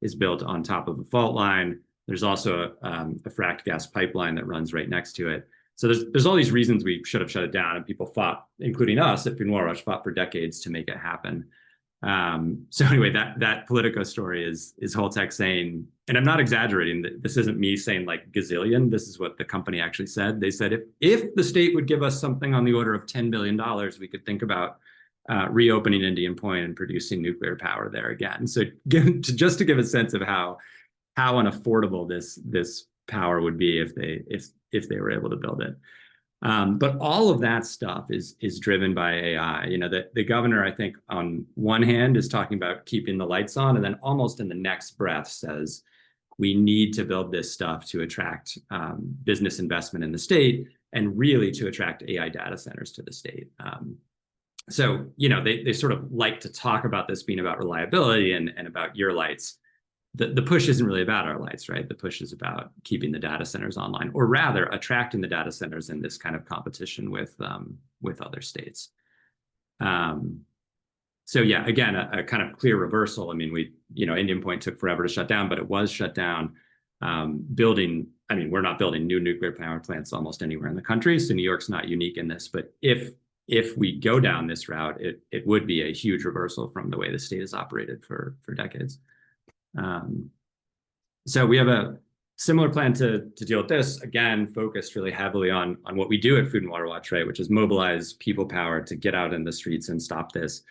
is built on top of a fault line. There's also a fracked gas pipeline that runs right next to it. So there's all these reasons we should have shut it down, and people fought, including us at Food and Water Watch, fought for decades to make it happen. So anyway, that Politico story is Holtec saying, and I'm not exaggerating, this isn't me saying like gazillion, this is what the company actually said. They said if the state would give us something on the order of $10 billion, we could think about reopening Indian Point and producing nuclear power there again. So just to give a sense of how unaffordable this power would be if they were able to build it. But all of that stuff is driven by AI. The governor, I think, on one hand is talking about keeping the lights on, and then almost in the next breath says, we need to build this stuff to attract business investment in the state and really to attract AI data centers to the state. So they sort of like to talk about this being about reliability and about your lights. The push isn't really about our lights, right? The push is about keeping the data centers online, or rather attracting the data centers in this kind of competition with other states. So yeah, again, a kind of clear reversal. I mean, Indian Point took forever to shut down, but it was shut down. We're not building new nuclear power plants almost anywhere in the country, so New York's not unique in this. But if we go down this route, it would be a huge reversal from the way the state has operated for decades. So we have a similar plan to deal with this, again, focused really heavily on what we do at Food and Water Watch, right, which is mobilize people power to get out in the streets and stop this.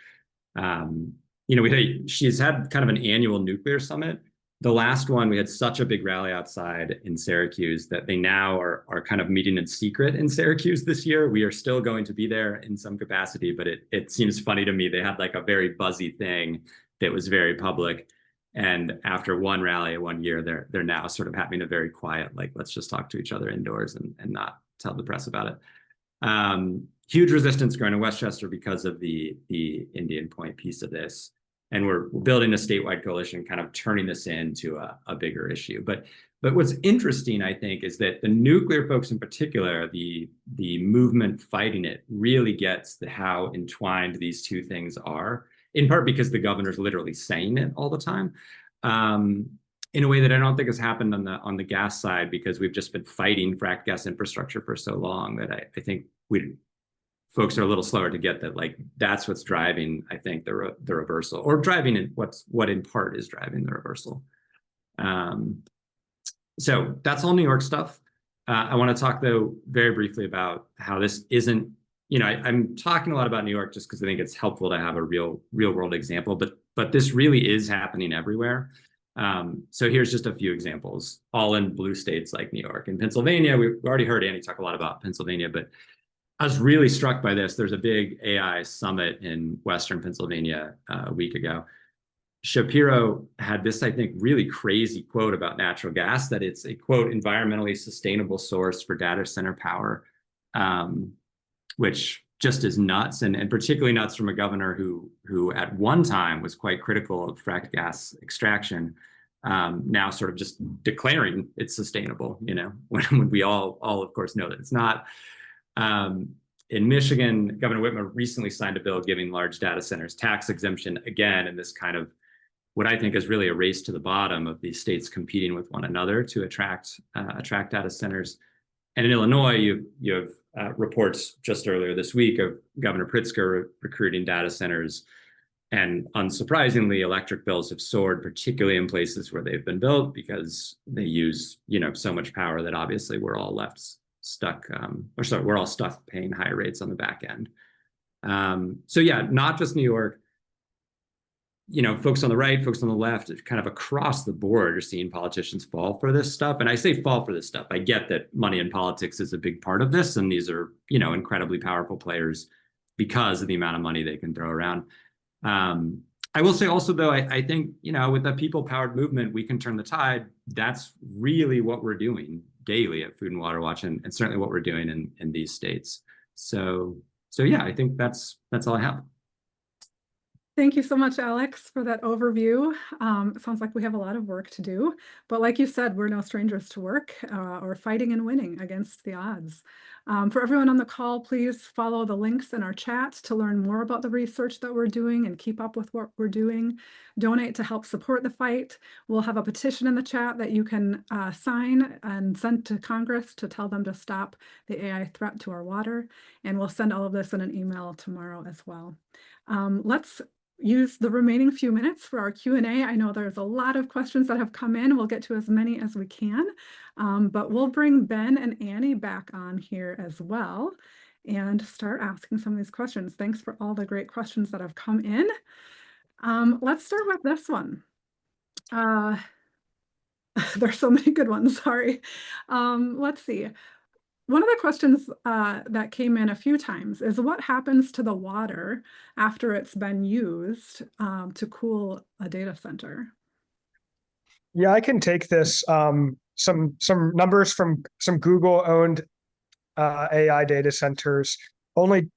She's had kind of an annual nuclear summit. The last one, we had such a big rally outside in Syracuse that they now are kind of meeting in secret in Syracuse this year. We are still going to be there in some capacity, but it seems funny to me. They had like a very buzzy thing that was very public. And after one rally 1 year, they're now sort of having a very quiet, like, let's just talk to each other indoors and not tell the press about it. Huge resistance growing in Westchester because of the Indian Point piece of this. And we're building a statewide coalition, kind of turning this into a bigger issue. But what's interesting, I think, is that the nuclear folks in particular, the movement fighting it, really gets how entwined these two things are. In part because the governor's literally saying it all the time, in a way that I don't think has happened on the gas side, because we've just been fighting fracked gas infrastructure for so long that I think folks are a little slower to get that. Like, that's what's driving, I think, the reversal, or driving what in part is driving the reversal. So that's all New York stuff. I want to talk, though, very briefly about how this isn't. I'm talking a lot about New York just because I think it's helpful to have a real world example, but this really is happening everywhere. So here's just a few examples, all in blue states like New York and Pennsylvania. We've already heard Annie talk a lot about Pennsylvania, but I was really struck by this. There's a big AI summit in Western Pennsylvania a week ago. Shapiro had this, I think, really crazy quote about natural gas, that it's a, quote, environmentally sustainable source for data center power. Which just as nuts, and particularly nuts from a governor who at one time was quite critical of fracked gas extraction, now sort of just declaring it's sustainable, when we all of course know that it's not. In Michigan, Governor Whitmer recently signed a bill giving large data centers tax exemption, again, in this kind of what I think is really a race to the bottom of these states competing with one another to attract data centers. And in Illinois, you have reports just earlier this week of Governor Pritzker recruiting data centers. And unsurprisingly, electric bills have soared, particularly in places where they've been built, because they use, so much power that obviously we're all stuck paying higher rates on the back end. So yeah, not just New York. Folks on the right, folks on the left, kind of across the board are seeing politicians fall for this stuff. And I say fall for this stuff. I get that money in politics is a big part of this, and these are, incredibly powerful players because of the amount of money they can throw around. I will say also, though, I think, with the people-powered movement, we can turn the tide. That's really what we're doing daily at Food and Water Watch, and certainly what we're doing in these states. So yeah, I think that's all I have. Thank you so much, Alex, for that overview. It sounds like we have a lot of work to do, but like you said, we're no strangers to work or fighting and winning against the odds. For everyone on the call, please follow the links in our chat to learn more about the research that we're doing and keep up with what we're doing. Donate to help support the fight. We'll have a petition in the chat that you can sign and send to Congress to tell them to stop the AI threat to our water. And we'll send all of this in an email tomorrow as well. Let's use the remaining few minutes for our Q&A. I know there's a lot of questions that have come in. We'll get to as many as we can, but we'll bring Ben and Annie back on here as well and start asking some of these questions. Thanks for all the great questions that have come in. Let's start with this one. There's so many good ones, sorry. Let's see. One of the questions that came in a few times is what happens to the water after it's been used to cool a data center? Yeah, I can take this. Some numbers from some Google-owned AI data centers. Only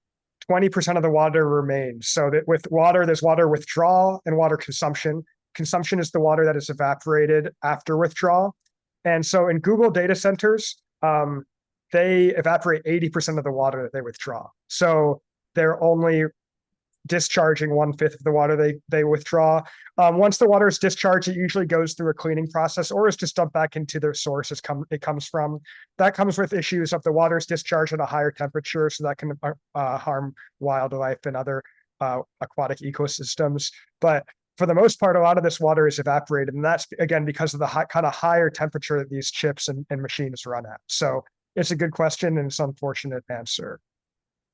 20% of the water remains. So that with water, there's water withdrawal and water consumption. Consumption is the water that is evaporated after withdrawal. And so in Google data centers, they evaporate 80% of the water that they withdraw. So they're only discharging 1/5 of the water they withdraw. Once the water is discharged, it usually goes through a cleaning process or is just dumped back into their source it comes from. That comes with issues of the water is discharged at a higher temperature, so that can harm wildlife and other aquatic ecosystems. But for the most part, a lot of this water is evaporated, and that's, again, because of the kind of higher temperature that these chips and machines run at. So it's a good question, and it's an unfortunate answer.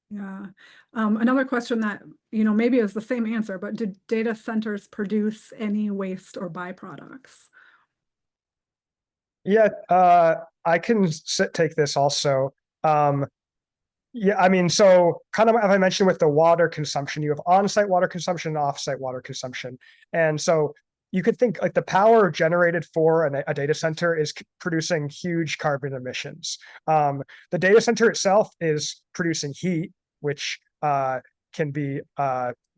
Yeah. Another question that, maybe is the same answer, but do data centers produce any waste or byproducts? Yeah, I can take this also. Yeah, I mean, so kind of as I mentioned with the water consumption, you have on-site water consumption and off-site water consumption. And so you could think like the power generated for a data center is producing huge carbon emissions. The data center itself is producing heat, which can be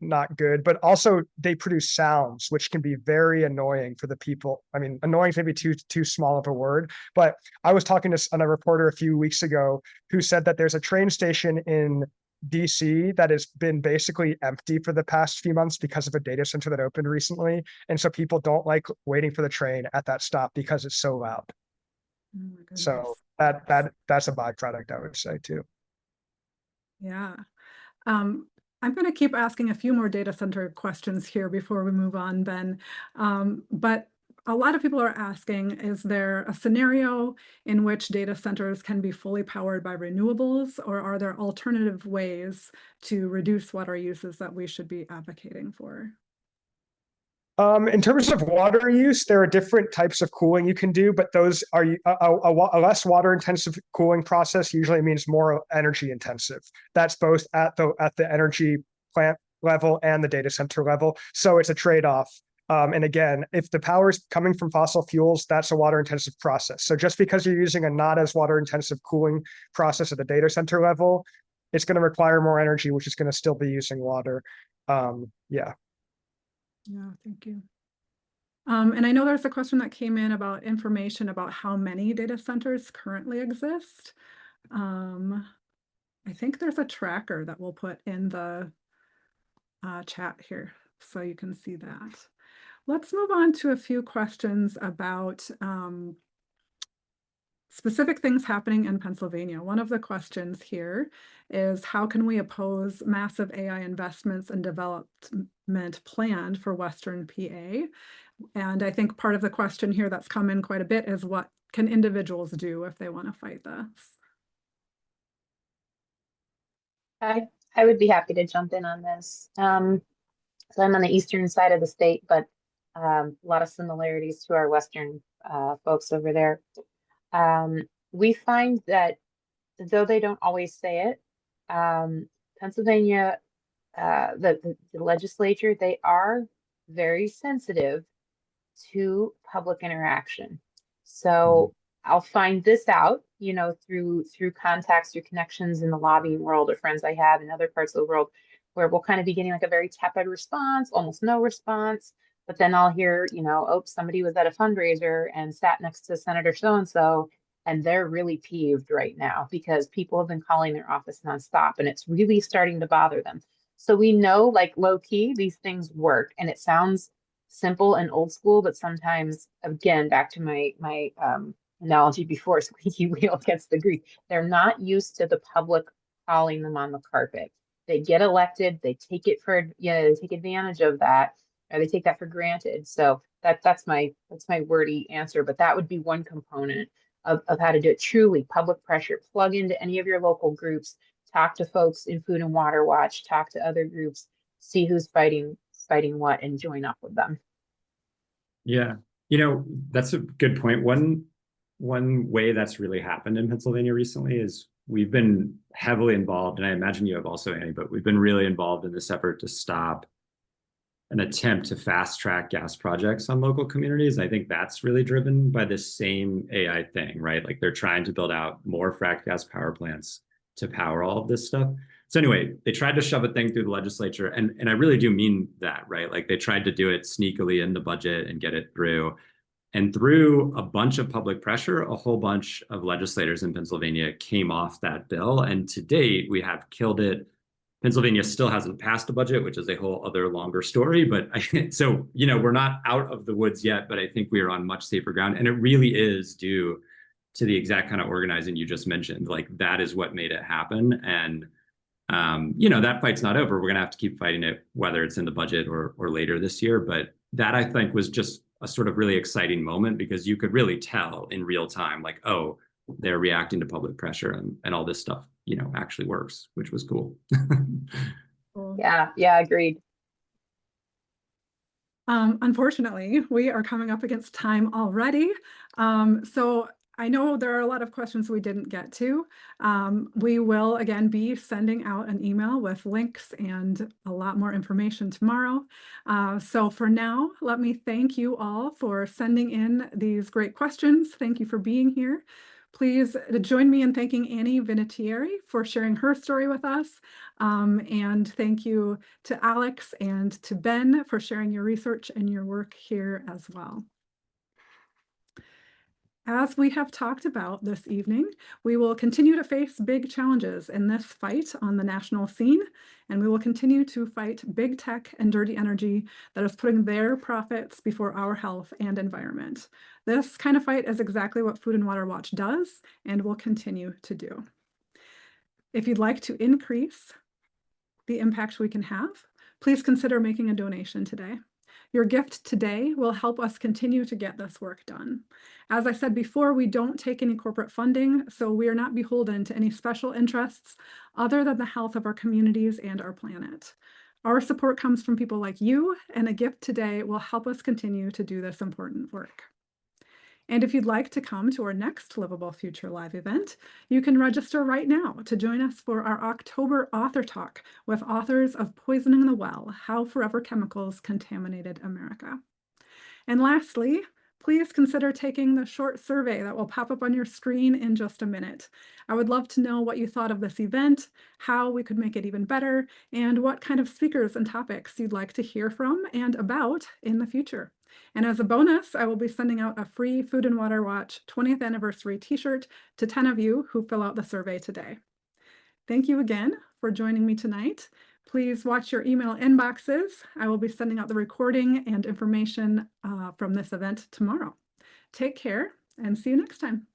not good, but also they produce sounds, which can be very annoying for the people. I mean, annoying is maybe too small of a word, but I was talking to a reporter a few weeks ago who said that there's a train station in DC that has been basically empty for the past few months because of a data center that opened recently. And so people don't like waiting for the train at that stop because it's so loud. Oh my goodness. So that's a byproduct, I would say, too. Yeah. I'm going to keep asking a few more data center questions here before we move on, Ben. But a lot of people are asking, is there a scenario in which data centers can be fully powered by renewables, or are there alternative ways to reduce water uses that we should be advocating for? In terms of water use, there are different types of cooling you can do, but those are a less water intensive cooling process usually means more energy intensive. That's both at the energy plant level and the data center level. So it's a trade-off. And again, if the power is coming from fossil fuels, that's a water intensive process. So just because you're using a not as water intensive cooling process at the data center level, it's going to require more energy, which is going to still be using water. Yeah. Yeah, thank you. And I know there's a question that came in about information about how many data centers currently exist. I think there's a tracker that we'll put in the chat here so you can see that. Let's move on to a few questions about specific things happening in Pennsylvania. One of the questions here is, how can we oppose massive AI investments and development planned for Western PA? And I think part of the question here that's come in quite a bit is, what can individuals do if they want to fight this? I would be happy to jump in on this. So I'm on the eastern side of the state, but a lot of similarities to our western folks over there. We find that though they don't always say it, Pennsylvania, the legislature, they are very sensitive to public interaction. So I'll find this out, you know, through contacts, through connections in the lobbying world or friends I have in other parts of the world, where we'll kind of be getting like a very tepid response, almost no response. But then I'll hear, you know, oh, somebody was at a fundraiser and sat next to Senator so-and-so, and they're really peeved right now because people have been calling their office nonstop and it's really starting to bother them. So we know, like, low key, these things work, and it sounds simple and old school, but sometimes, again, back to my analogy before, squeaky wheel gets the grease. They're not used to the public calling them on the carpet. They get elected, they take it for, you know, they take advantage of that, or they take that for granted. So that's my wordy answer, but that would be one component of how to do it. Truly public pressure. Plug into any of your local groups, talk to folks in Food and Water Watch, talk to other groups, see who's fighting what, and join up with them. Yeah, you know, that's a good point. One way that's really happened in Pennsylvania recently is we've been heavily involved, and I imagine you have also, Annie, but we've been really involved in this effort to stop an attempt to fast track gas projects on local communities. I think that's really driven by this same AI thing, right? Like, they're trying to build out more fracked gas power plants to power all of this stuff. So anyway, they tried to shove a thing through the legislature, and I really do mean that, right? Like, they tried to do it sneakily in the budget and get it through. And through a bunch of public pressure, a whole bunch of legislators in Pennsylvania came off that bill. And to date, we have killed it. Pennsylvania still hasn't passed a budget, which is a whole other longer story. But so, you know, we're not out of the woods yet, but I think we are on much safer ground. And it really is due to the exact kind of organizing you just mentioned. Like, that is what made it happen. And, you know, that fight's not over. We're going to have to keep fighting it, whether it's in the budget or later this year. But that, I think, was just a sort of really exciting moment, because you could really tell in real time, like, oh, they're reacting to public pressure, and all this stuff, you know, actually works, which was cool. Yeah, agreed. Unfortunately, we are coming up against time already. So I know there are a lot of questions we didn't get to. We will, again, be sending out an email with links and a lot more information tomorrow. So for now, let me thank you all for sending in these great questions. Thank you for being here. Please join me in thanking Annie Vinatieri for sharing her story with us. And thank you to Alex and to Ben for sharing your research and your work here as well. As we have talked about this evening, we will continue to face big challenges in this fight on the national scene, and we will continue to fight big tech and dirty energy that is putting their profits before our health and environment. This kind of fight is exactly what Food and Water Watch does and will continue to do. If you'd like to increase the impact we can have, please consider making a donation today. Your gift today will help us continue to get this work done. As I said before, we don't take any corporate funding, so we are not beholden to any special interests other than the health of our communities and our planet. Our support comes from people like you, and a gift today will help us continue to do this important work. And if you'd like to come to our next Livable Future Live event, you can register right now to join us for our October Author Talk with authors of Poisoning the Well: How Forever Chemicals Contaminated America. And lastly, please consider taking the short survey that will pop up on your screen in just a minute. I would love to know what you thought of this event, how we could make it even better, and what kind of speakers and topics you'd like to hear from and about in the future. And as a bonus, I will be sending out a free Food and Water Watch 20th anniversary t-shirt to 10 of you who fill out the survey today. Thank you again for joining me tonight. Please watch your email inboxes. I will be sending out the recording and information from this event tomorrow. Take care and see you next time.